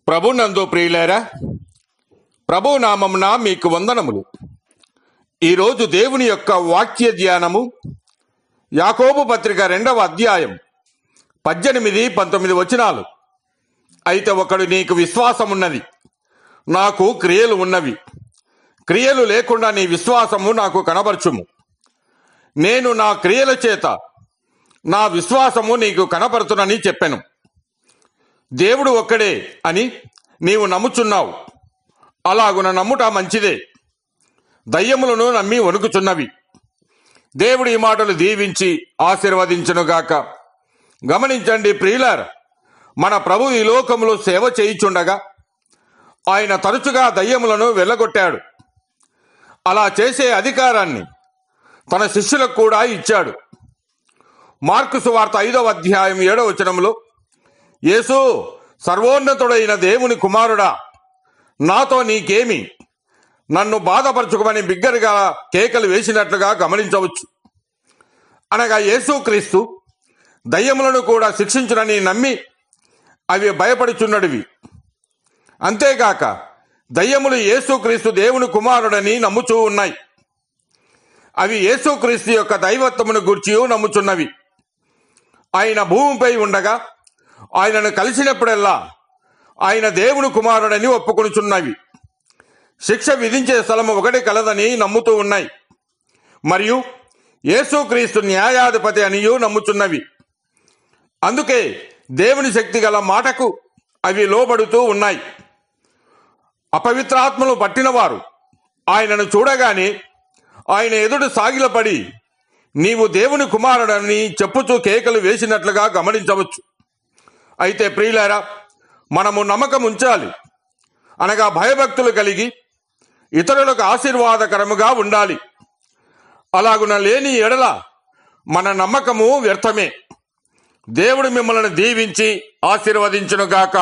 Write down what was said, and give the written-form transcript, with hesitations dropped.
ప్రభునందు ప్రియులారా, ప్రభు నామమున మీకు వందనములు. ఈరోజు దేవుని యొక్క వాక్య ధ్యానము యాకోబు పత్రిక 2వ అధ్యాయం 18-19 వచనాలు. అయితే ఒకడు నీకు విశ్వాసమున్నది, నాకు క్రియలు ఉన్నవి. క్రియలు లేకుండా నీ విశ్వాసము నాకు కనబరచుము. నేను నా క్రియల చేత నా విశ్వాసము నీకు కనపరుతునని చెప్పాను. దేవుడు ఒక్కడే అని నీవు నమ్ముచున్నావు. అలాగున నమ్ముట మంచిదే. దయ్యములను నమ్మి వణుకుచున్నవి. దేవుడు ఈ మాటలు దీవించి ఆశీర్వదించునుగాక. గమనించండి ప్రియులారా, మన ప్రభు ఈ లోకములో సేవ చేయుచుండగా ఆయన తరచుగా దయ్యములను వెళ్ళగొట్టాడు. అలా చేసే అధికారాన్ని తన శిష్యులకు కూడా ఇచ్చాడు. మార్కు సువార్త 5వ అధ్యాయం 7వ వచనంలో, యేసు, సర్వోన్నతుడైన దేవుని కుమారుడా, నాతో నీకేమి, నన్ను బాధపరచుకోమని బిగ్గరగా కేకలు వేసినట్లుగా గమనించవచ్చు. అనగా యేసుక్రీస్తు దయ్యములను కూడా శిక్షించునని నమ్మి అవి భయపడుచున్నడివి. అంతేగాక దయ్యములు యేసుక్రీస్తు దేవుని కుమారుడని నమ్ముచూ ఉన్నాయి. అవి యేసుక్రీస్తు యొక్క దైవత్వమును గూర్చి నమ్ముచున్నవి. ఆయన భూమిపై ఉండగా ఆయనను కలిసినప్పుడల్లా ఆయన దేవుని కుమారుడని ఒప్పుకొనుచున్నవి. శిక్ష విధించే స్థలము ఒకటి కలదని నమ్ముతూ ఉన్నాయి. మరియు యేసుక్రీస్తు న్యాయాధిపతి అనియు నమ్ముచున్నవి. అందుకే దేవుని శక్తి గల మాటకు అవి లోబడుతూ ఉన్నాయి. అపవిత్రాత్మలు పట్టినవారు ఆయనను చూడగానే ఆయన ఎదుట సాగిలపడి నీవు దేవుని కుమారుడని చెప్పుచూ కేకలు వేసినట్లుగా గమనించవచ్చు. అయితే ప్రియులారా, మనము నమ్మకం ఉంచాలి. అనగా భయభక్తులు కలిగి ఇతరులకు ఆశీర్వాదకరముగా ఉండాలి. అలాగున లేని ఎడల మన నమ్మకము వ్యర్థమే. దేవుడు మిమ్మల్ని దీవించి ఆశీర్వదించునుగాక.